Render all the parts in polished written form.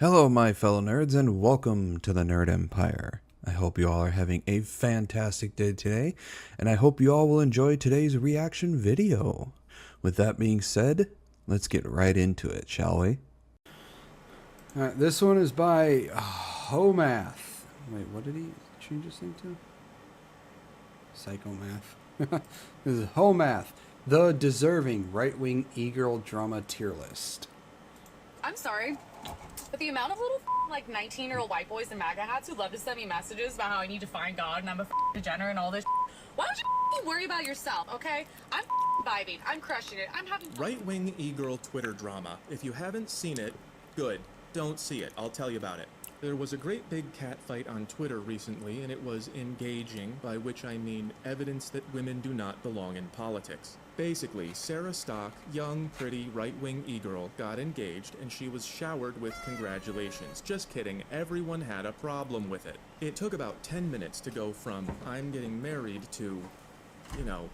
Hello, my fellow nerds, and welcome to the Nerd Empire. I hope you all are having a fantastic day today, and I hope you all will enjoy today's reaction video. With that being said, let's get right into it, shall we? Alright, this one is by Homath. Wait, what did he change his name to? Psychomath. This is Homath, the deserving right-wing e-girl drama tier list. I'm sorry, but the amount of little like 19-year-old white boys in MAGA hats who love to send me messages about how I need to find God and I'm a degenerate and all this, why don't you worry about yourself, okay? I'm vibing, I'm crushing it, I'm having fun. Right-wing e-girl Twitter drama. If you haven't seen it, good. Don't see it. I'll tell you about it. There was a great big catfight on Twitter recently, and it was engaging, by which I mean evidence that women do not belong in politics. Basically, Sarah Stock, young, pretty, right-wing e-girl, got engaged, and she was showered with congratulations. Just kidding, everyone had a problem with it. It took about 10 minutes to go from, I'm getting married, to,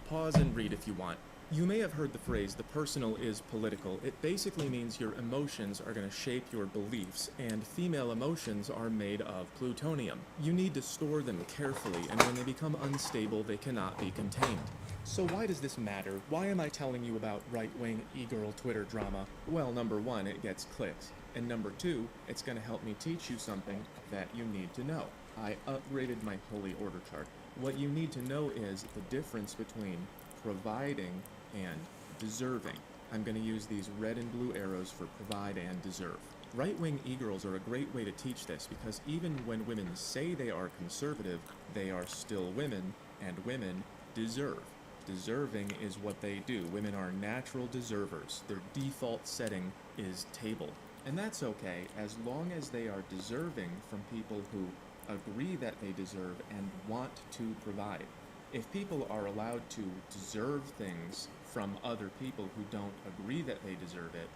pause and read if you want. You may have heard the phrase, the personal is political. It basically means your emotions are going to shape your beliefs, and female emotions are made of plutonium. You need to store them carefully, and when they become unstable, they cannot be contained. So why does this matter? Why am I telling you about right-wing e-girl Twitter drama? Well, number one, it gets clicks. And number two, it's going to help me teach you something that you need to know. I upgraded my holy order chart. What you need to know is the difference between providing and deserving. I'm going to use these red and blue arrows for provide and deserve. Right-wing e-girls are a great way to teach this because even when women say they are conservative, they are still women, and women deserve. Deserving is what they do. Women are natural deservers. Their default setting is table. And that's okay as long as they are deserving from people who agree that they deserve and want to provide. If people are allowed to deserve things from other people who don't agree that they deserve it,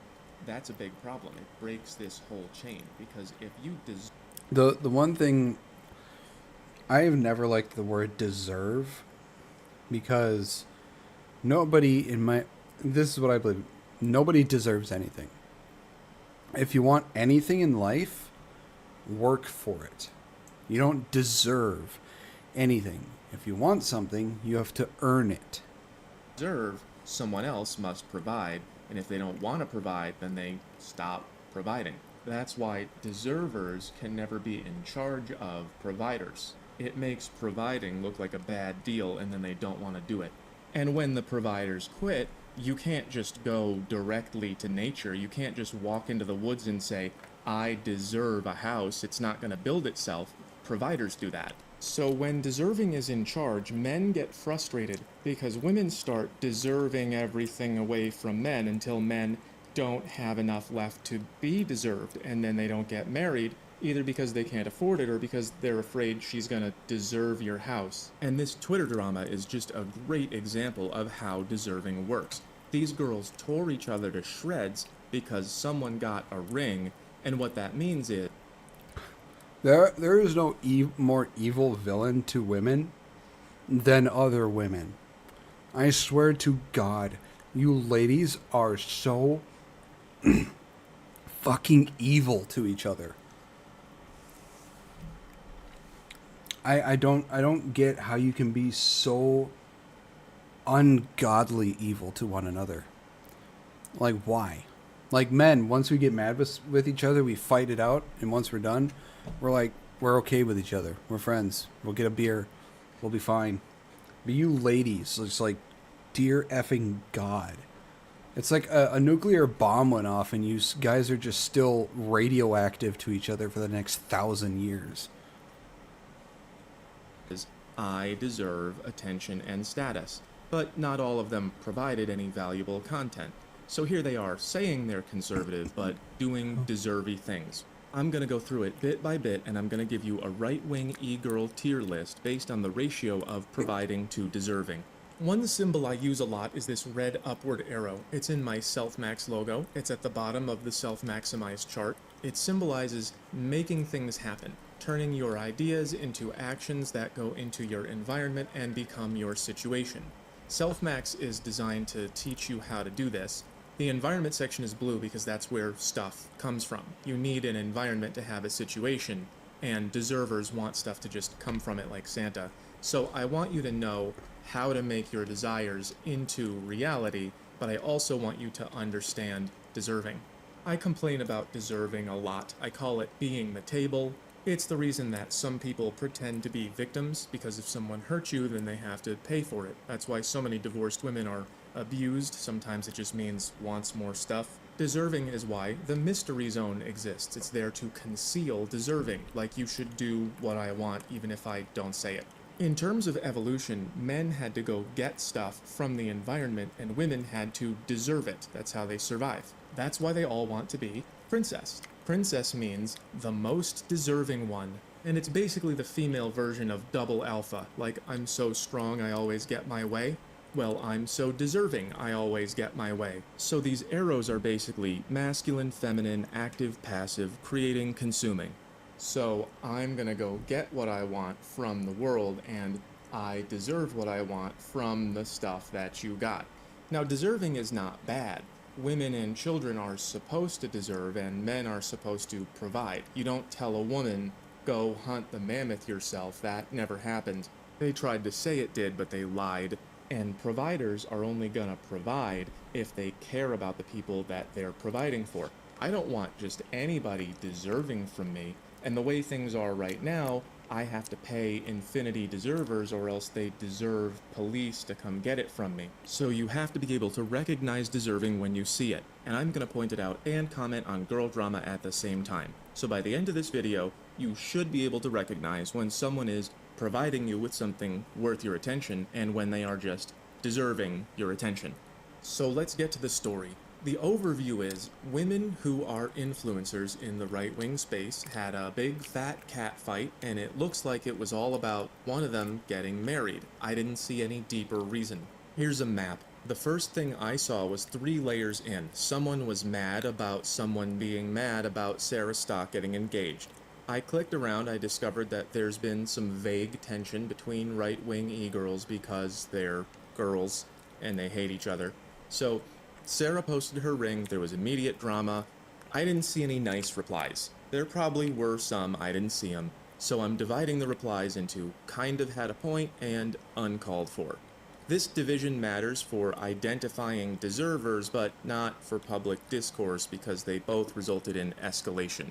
that's a big problem. It breaks this whole chain because if you The one thing I have never liked the word deserve because this is what I believe. Nobody deserves anything. If you want anything in life, work for it. You don't deserve anything. If you want something, you have to earn it. deserve, someone else must provide, and if they don't want to provide, then they stop providing. That's why deservers can never be in charge of providers. It makes providing look like a bad deal, and then they don't want to do it. And when the providers quit, you can't just go directly to nature. You can't just walk into the woods and say, I deserve a house. It's not going to build itself. Providers do that. So when deserving is in charge, men get frustrated because women start deserving everything away from men until men don't have enough left to be deserved, and then they don't get married, either because they can't afford it or because they're afraid she's gonna deserve your house. And this Twitter drama is just a great example of how deserving works. These girls tore each other to shreds because someone got a ring, and what that means is There is no more evil villain to women than other women. I swear to God, you ladies are so fucking evil to each other. I don't get how you can be so ungodly evil to one another. Like, why? Like, men, once we get mad with each other, we fight it out, and once we're done, we're okay with each other. We're friends. We'll get a beer. We'll be fine. But you ladies, it's like, dear effing God. It's like a nuclear bomb went off and you guys are just still radioactive to each other for the next 1,000 years. I deserve attention and status, but not all of them provided any valuable content. So here they are, saying they're conservative, but doing deservy things. I'm going to go through it bit by bit, and I'm going to give you a right-wing e-girl tier list based on the ratio of providing to deserving. One symbol I use a lot is this red upward arrow. It's in my self-max logo. It's at the bottom of the self-maximize chart. It symbolizes making things happen, turning your ideas into actions that go into your environment and become your situation. Self-max is designed to teach you how to do this, The environment section is blue because that's where stuff comes from. You need an environment to have a situation, and deservers want stuff to just come from it like Santa. So I want you to know how to make your desires into reality, but I also want you to understand deserving. I complain about deserving a lot. I call it being the table. It's the reason that some people pretend to be victims, because if someone hurts you, then they have to pay for it. That's why so many divorced women are abused. Sometimes it just means wants more stuff. Deserving is why the mystery zone exists. It's there to conceal deserving, like you should do what I want even if I don't say it. In terms of evolution, men had to go get stuff from the environment and women had to deserve it. That's how they survive. That's why they all want to be princess. Princess means the most deserving one, and it's basically the female version of double alpha, like I'm so strong I always get my way. Well, I'm so deserving I always get my way. So these arrows are basically masculine, feminine, active, passive, creating, consuming. So I'm gonna go get what I want from the world, and I deserve what I want from the stuff that you got. Now, deserving is not bad. Women and children are supposed to deserve, and men are supposed to provide. You don't tell a woman, go hunt the mammoth yourself. That never happened. They tried to say it did, but they lied. And providers are only gonna provide if they care about the people that they're providing for. I don't want just anybody deserving from me, and the way things are right now, I have to pay infinity deservers or else they deserve police to come get it from me. So you have to be able to recognize deserving when you see it, and I'm gonna point it out and comment on girl drama at the same time. So by the end of this video, you should be able to recognize when someone is providing you with something worth your attention and when they are just deserving your attention. So let's get to the story. The overview is women who are influencers in the right-wing space had a big fat cat fight, and it looks like it was all about one of them getting married. I didn't see any deeper reason. Here's a map. The first thing I saw was 3 layers in. Someone was mad about someone being mad about Sarah Stock getting engaged. I clicked around, I discovered that there's been some vague tension between right-wing e-girls because they're girls and they hate each other. So Sarah posted her ring, there was immediate drama. I didn't see any nice replies. There probably were some, I didn't see them. So I'm dividing the replies into kind of had a point and uncalled for. This division matters for identifying deservers, but not for public discourse because they both resulted in escalation.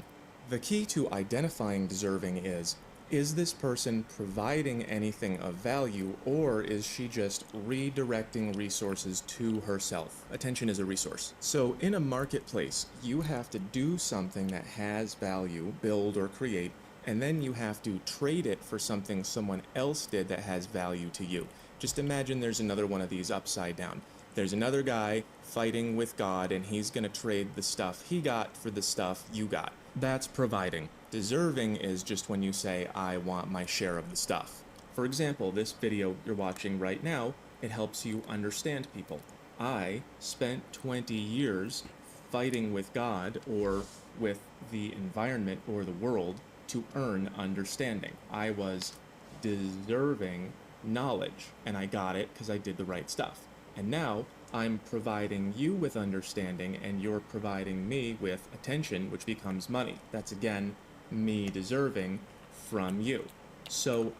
The key to identifying deserving is this person providing anything of value, or is she just redirecting resources to herself? Attention is a resource. So in a marketplace, you have to do something that has value, build or create, and then you have to trade it for something someone else did that has value to you. Just imagine there's another one of these upside down. There's another guy fighting with God, and he's gonna trade the stuff he got for the stuff you got. That's providing. Deserving is just when you say, I want my share of the stuff. For example, this video you're watching right now, it helps you understand people. I spent 20 years fighting with God or with the environment or the world to earn understanding. I was deserving knowledge, and I got it because I did the right stuff. And now I'm providing you with understanding, and you're providing me with attention, which becomes money. That's again me deserving from you. So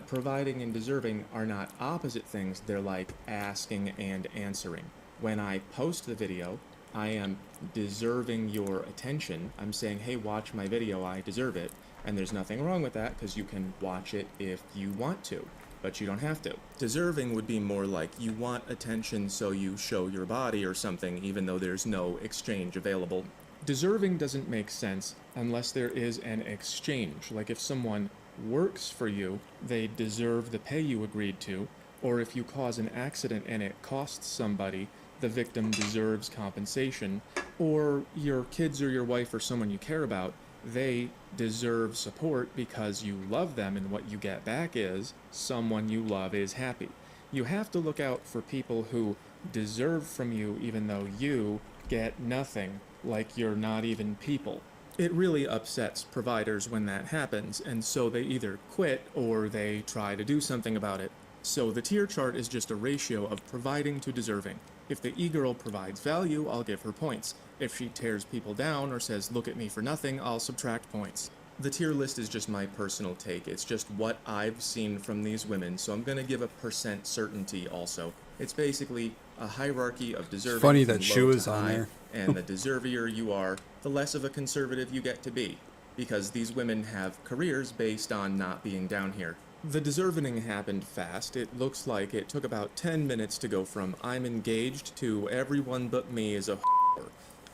providing and deserving are not opposite things, they're like asking and answering. When I post the video, I am deserving your attention. I'm saying, hey, watch my video, I deserve it. And there's nothing wrong with that because you can watch it if you want to, but you don't have to. Deserving would be more like you want attention so you show your body or something even though there's no exchange available. Deserving doesn't make sense unless there is an exchange. Like if someone works for you, they deserve the pay you agreed to, or if you cause an accident and it costs somebody, the victim deserves compensation, or your kids or your wife or someone you care about, they deserve support because you love them, and what you get back is someone you love is happy. You have to look out for people who deserve from you even though you get nothing, like you're not even people. It really upsets providers when that happens, and so they either quit or they try to do something about it. So the tier chart is just a ratio of providing to deserving. If the e-girl provides value, I'll give her points. If she tears people down or says look at me for nothing, I'll subtract points. The tier list is just my personal take. It's just what I've seen from these women, so I'm gonna give a percent certainty also. It's basically a hierarchy of deserving. Funny from that low shoe to is on high, there. and the deservier you are, the less of a conservative you get to be, because these women have careers based on not being down here. The deservening happened fast. It looks like it took about 10 minutes to go from I'm engaged to everyone but me is a whore.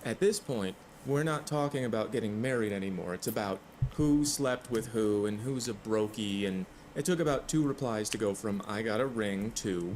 At this point, we're not talking about getting married anymore. It's about who slept with who and who's a brokey, and it took about 2 replies to go from I got a ring to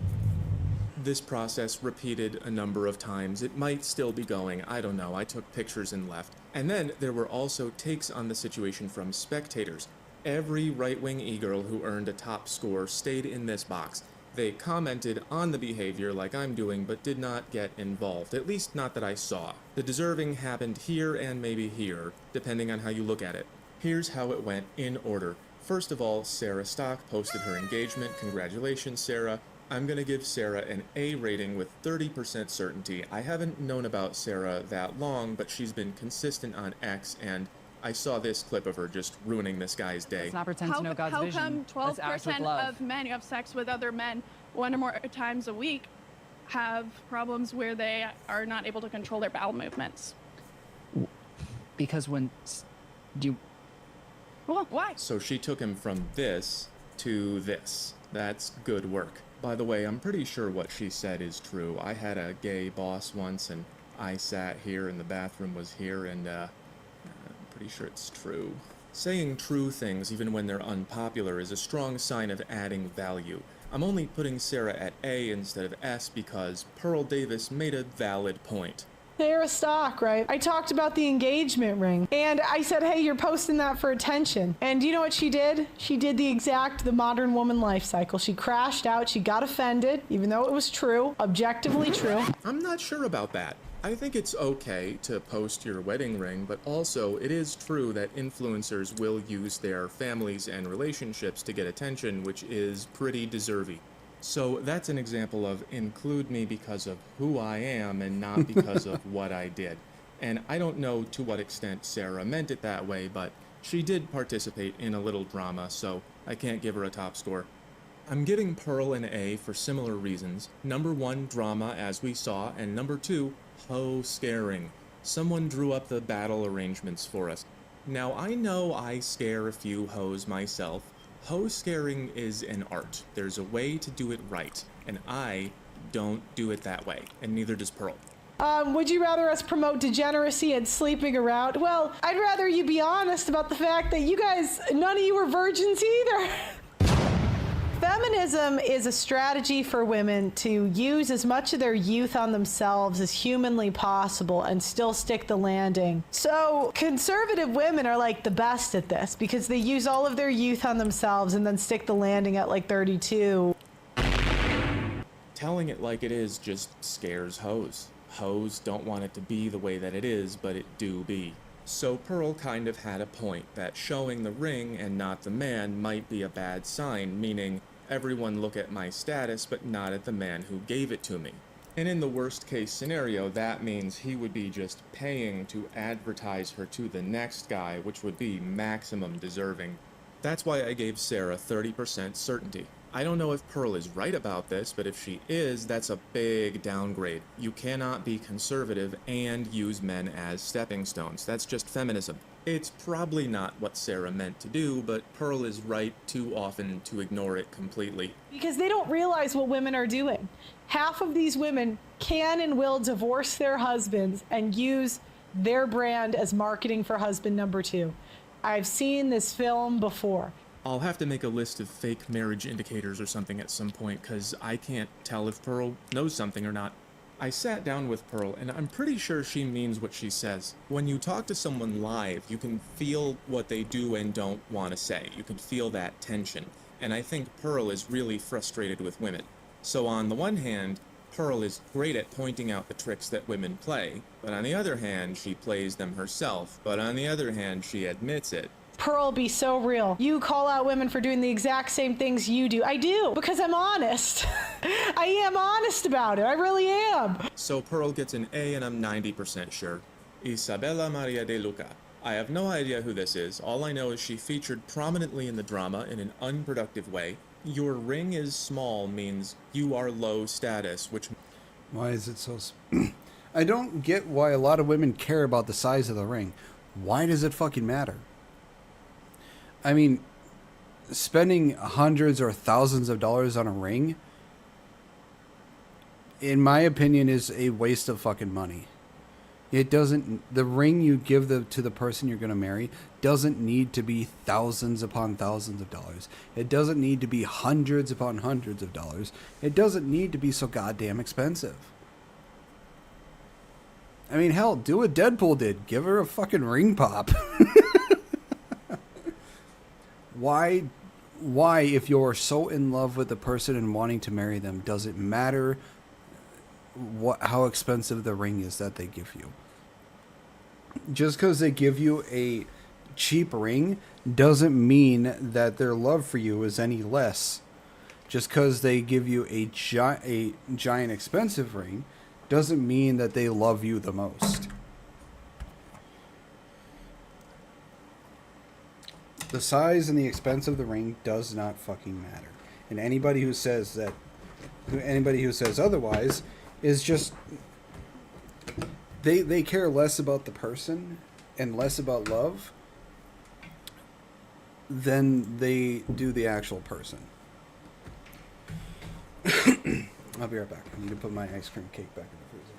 this process repeated a number of times. It might still be going, I don't know, I took pictures and left. And then there were also takes on the situation from spectators. Every right-wing e-girl who earned a top score stayed in this box. They commented on the behavior like I'm doing, but did not get involved, at least not that I saw. The deserving happened here and maybe here, depending on how you look at it. Here's how it went in order. First of all, Sarah Stock posted her engagement. Congratulations, Sarah. I'm gonna give Sarah an A rating with 30% certainty. I haven't known about Sarah that long, but she's been consistent on X, and I saw this clip of her just ruining this guy's day. Let's not pretend to know God's how vision. come Let's act with 12% love. of men who have sex with other men 1 or more times a week have problems where they are not able to control their bowel movements? Because when do you Well, why? So she took him from this to this. That's good work. By the way, I'm pretty sure what she said is true. I had a gay boss once, and I sat here and the bathroom was here, and I'm pretty sure it's true. Saying true things, even when they're unpopular, is a strong sign of adding value. I'm only putting Sarah at A instead of S because Pearl Davis made a valid point. Sarah Stock, right? I talked about the engagement ring, and I said, hey, you're posting that for attention. And you know what she did? She did the modern woman life cycle. She crashed out, she got offended, even though it was true, objectively true. I'm not sure about that. I think it's okay to post your wedding ring, but also it is true that influencers will use their families and relationships to get attention, which is pretty deserving. So that's an example of include me because of who I am and not because of what I did. And I don't know to what extent Sarah meant it that way, but she did participate in a little drama, so I can't give her a top score. I'm giving Pearl an A for similar reasons. Number 1, drama, as we saw, and number 2, hoe scaring. Someone drew up the battle arrangements for us. Now, I know I scare a few hoes myself. Hoe scaring is an art. There's a way to do it right, and I don't do it that way, and neither does Pearl. Would you rather us promote degeneracy and sleeping around? Well, I'd rather you be honest about the fact that you guys, none of you were virgins either. Feminism is a strategy for women to use as much of their youth on themselves as humanly possible and still stick the landing. So conservative women are like the best at this because they use all of their youth on themselves and then stick the landing at like 32. Telling it like it is just scares hoes. Hoes don't want it to be the way that it is, but it do be. So Pearl kind of had a point that showing the ring and not the man might be a bad sign, meaning everyone look at my status but not at the man who gave it to me. And in the worst case scenario, that means he would be just paying to advertise her to the next guy, which would be maximum deserving. That's why I gave Sarah 30% certainty. I don't know if Pearl is right about this, but if she is, that's a big downgrade. You cannot be conservative and use men as stepping stones. That's just feminism. It's probably not what Sarah meant to do, but Pearl is right too often to ignore it completely. Because they don't realize what women are doing. Half of these women can and will divorce their husbands and use their brand as marketing for husband number 2. I've seen this film before. I'll have to make a list of fake marriage indicators or something at some point, because I can't tell if Pearl knows something or not. I sat down with Pearl, and I'm pretty sure she means what she says. When you talk to someone live, you can feel what they do and don't want to say. You can feel that tension. And I think Pearl is really frustrated with women. So on the one hand, Pearl is great at pointing out the tricks that women play, but on the other hand, she plays them herself. But on the other hand, she admits it. Pearl, be so real. You call out women for doing the exact same things you do. I do, because I'm honest. I am honest about it. I really am. So Pearl gets an A and I'm 90% sure. Isabella Maria de Luca. I have no idea who this is. All I know is she featured prominently in the drama in an unproductive way. Your ring is small means you are low status, which... Why is it so... I don't get why a lot of women care about the size of the ring. Why does it fucking matter? I mean, spending hundreds or thousands of dollars on a ring, in my opinion, is a waste of fucking money. It doesn't... The ring you give to the person you're going to marry doesn't need to be thousands upon thousands of dollars. It doesn't need to be hundreds upon hundreds of dollars. It doesn't need to be so goddamn expensive. I mean, hell, do what Deadpool did. Give her a fucking ring pop. Why, if you're so in love with the person and wanting to marry them, does it matter how expensive the ring is that they give you? Just because they give you a cheap ring doesn't mean that their love for you is any less. Just because they give you a giant expensive ring doesn't mean that they love you the most. The size and the expense of the ring does not fucking matter. And anybody who says otherwise is just... They care less about the person and less about love than they do the actual person. I'll be right back. I need to put my ice cream cake back in the freezer.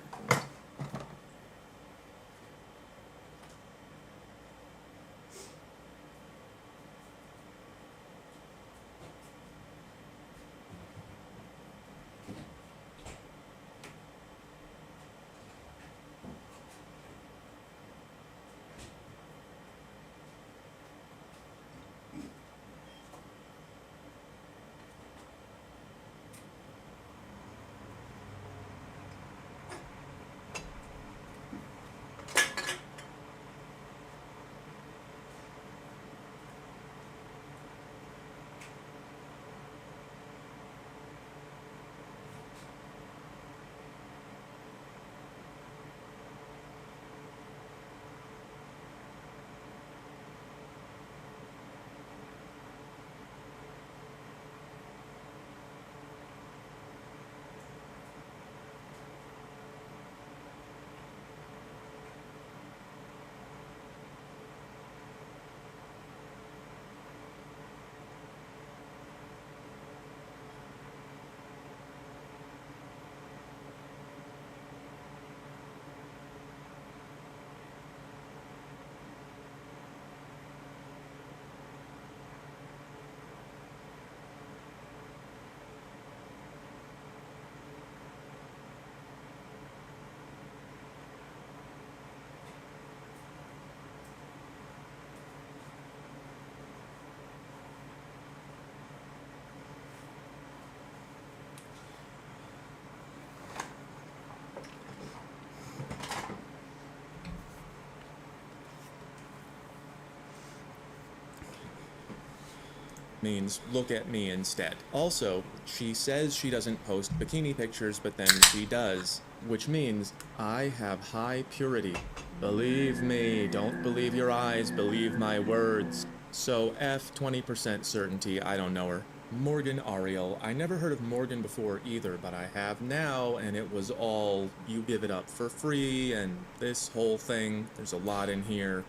Means look at me instead. Also, she says she doesn't post bikini pictures, but then she does, which means I have high purity. Believe me, don't believe your eyes, believe my words. So F 20% certainty, I don't know her. Morgan Ariel. I never heard of Morgan before either, but I have now, and it was all you give it up for free, and this whole thing, there's a lot in here.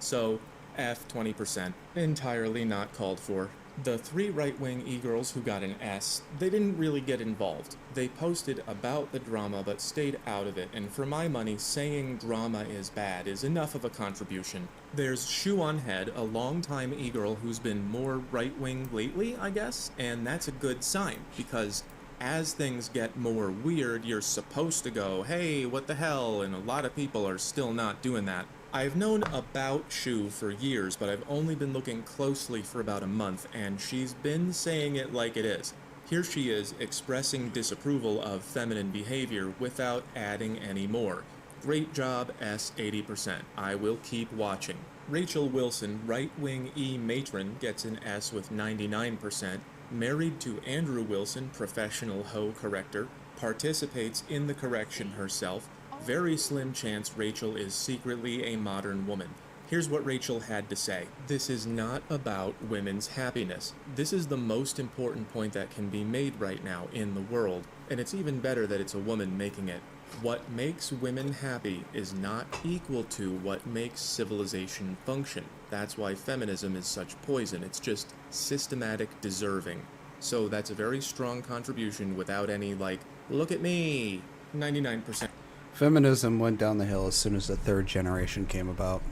So F 20%, entirely not called for. The 3 right-wing e-girls who got an S, they didn't really get involved. They posted about the drama but stayed out of it, and for my money, saying drama is bad is enough of a contribution. There's Shoe on Head, a longtime e-girl who's been more right-wing lately, I guess, and that's a good sign, because as things get more weird, you're supposed to go, hey, what the hell, and a lot of people are still not doing that. I've known about Shu for years, but I've only been looking closely for about a month, and she's been saying it like it is. Here she is, expressing disapproval of feminine behavior without adding any more. Great job, S 80%. I will keep watching. Rachel Wilson, right-wing E-matron, gets an S with 99%. married to Andrew Wilson, professional hoe corrector, participates in the correction herself. Very slim chance Rachel is secretly a modern woman. Here's what Rachel had to say. This is not about women's happiness. This is the most important point that can be made right now in the world, and it's even better that it's a woman making it. What makes women happy is not equal to what makes civilization function. That's why feminism is such poison. It's just systematic deserving. So that's a very strong contribution without any, like, look at me, 99%. Feminism went down the hill as soon as the third generation came about.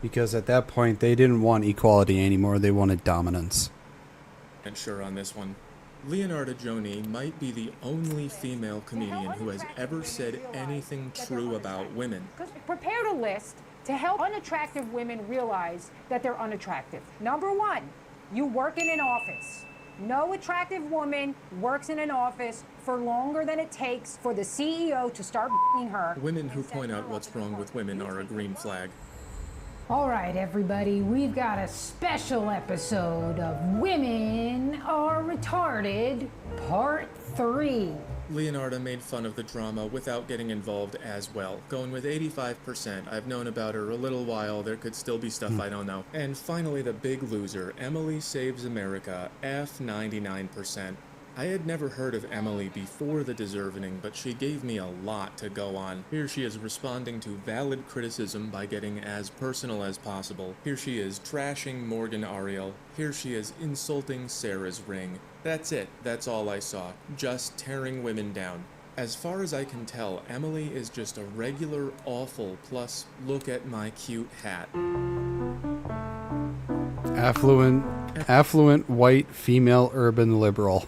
Because at that point, they didn't want equality anymore. They wanted dominance. And sure on this one. Leonardo Joni might be the only female comedian who has ever said anything true about women. Prepared a list to help unattractive women realize that they're unattractive. Number one, you work in an office. No attractive woman works in an office for longer than it takes for the CEO to start b***ing her. Women who point out what's wrong with women are a green flag. All right, everybody, we've got a special episode of Women Are Retarded, Part 3. Leonardo made fun of the drama without getting involved as well, going with 85%. I've known about her a little while, there could still be stuff I don't know. And finally the big loser, Emily Saves America, F 99%. I had never heard of Emily before the Deservening, but she gave me a lot to go on. Here she is responding to valid criticism by getting as personal as possible. Here she is trashing Morgan Ariel. Here she is insulting Sarah's ring. That's it. That's all I saw. Just tearing women down. As far as I can tell, Emily is just a regular awful plus look at my cute hat. Affluent, white, female, urban liberal.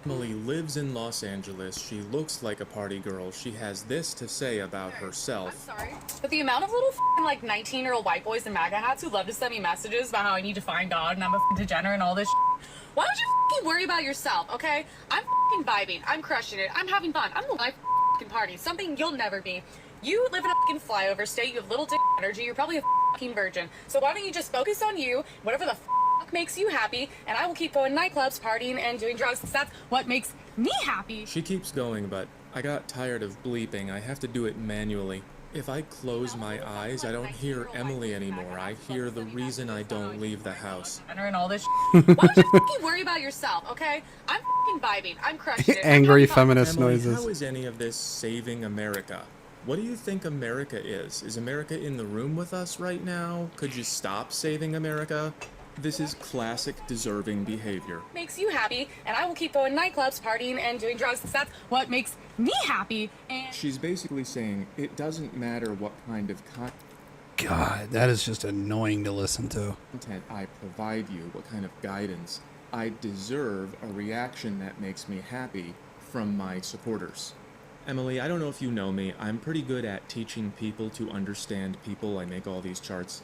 Emily lives in Los Angeles. She looks like a party girl. She has this to say about herself. I'm sorry, but the amount of little like 19-year-old white boys in MAGA hats who love to send me messages about how I need to find God and I'm a degenerate and all this why don't you worry about yourself, okay? I'm vibing. I'm crushing it. I'm having fun. I'm the life party. Something you'll never be. You live in a flyover state. You have little dick energy. You're probably a virgin. So why don't you just focus on you, whatever the makes you happy, and I will keep going to nightclubs, partying, and doing drugs, because that's what makes me happy. She keeps going, but I got tired of bleeping. I have to do it manually. If I close my eyes, I don't hear Emily anymore. I hear the reason I don't leave the house. And all this why don't you worry about yourself, okay? I'm vibing. I'm crushing it. Angry feminist Emily, noises. how is any of this saving America? What do you think America is? Is America in the room with us right now? Could you stop saving America? This is classic deserving behavior. Makes you happy, and I will keep going to nightclubs, partying, and doing drugs, because that's what makes me happy. And she's basically saying it doesn't matter what kind of God, that is just annoying to listen to. content I provide you, what kind of guidance. I deserve a reaction that makes me happy from my supporters. Emily, I don't know if you know me. I'm pretty good at teaching people to understand people. I make all these charts.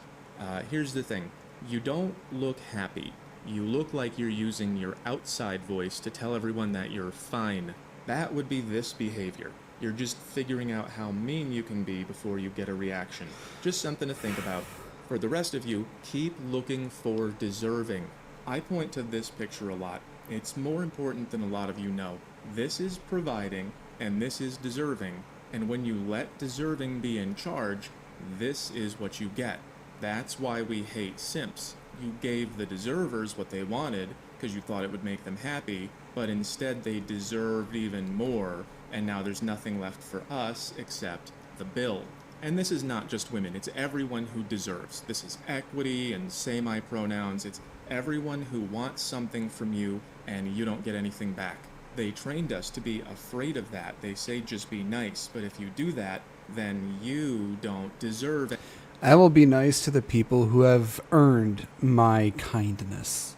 Here's the thing. You don't look happy. You look like you're using your outside voice to tell everyone that you're fine. That would be this behavior. You're just figuring out how mean you can be before you get a reaction. Just something to think about. For the rest of you, keep looking for deserving. I point to this picture a lot. It's more important than a lot of you know. This is providing, and this is deserving. And when you let deserving be in charge, this is what you get. That's why we hate simps. You gave the deservers what they wanted because you thought it would make them happy, but instead they deserved even more, and now there's nothing left for us except the bill. And this is not just women, it's everyone who deserves. This is equity and semi-pronouns. It's everyone who wants something from you and you don't get anything back. They trained us to be afraid of that. They say just be nice, but if you do that, then you don't deserve it. I will be nice to the people who have earned my kindness.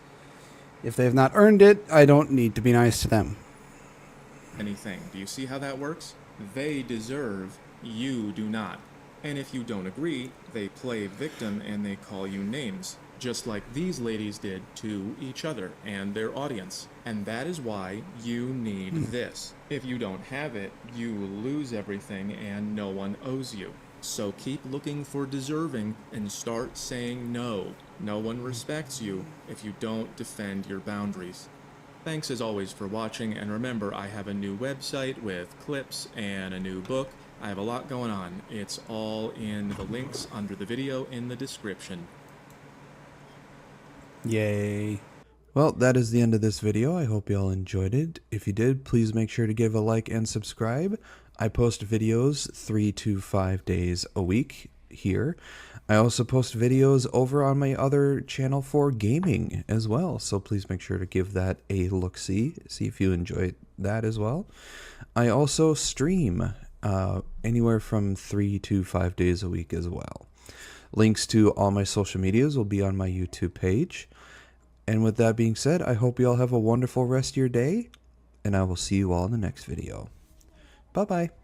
If they have not earned it, I don't need to be nice to them. Anything. Do you see how that works? They deserve, you do not. And if you don't agree, they play victim and they call you names, just like these ladies did to each other and their audience. And that is why you need this. If you don't have it, you lose everything and no one owes you. So keep looking for deserving and start saying no. No one respects you if you don't defend your boundaries. Thanks as always for watching, and remember, I have a new website with clips and a new book. I have a lot going on. It's all in the links under the video in the description. Yay. Well, that is the end of this video. I hope you all enjoyed it. If you did, please make sure to give a like and subscribe. I post videos 3 to 5 days a week here. I also post videos over on my other channel for gaming as well, so please make sure to give that a look-see, see if you enjoy that as well. I also stream anywhere from 3 to 5 days a week as well. Links to all my social medias will be on my YouTube page. And with that being said, I hope you all have a wonderful rest of your day, and I will see you all in the next video. Bye-bye.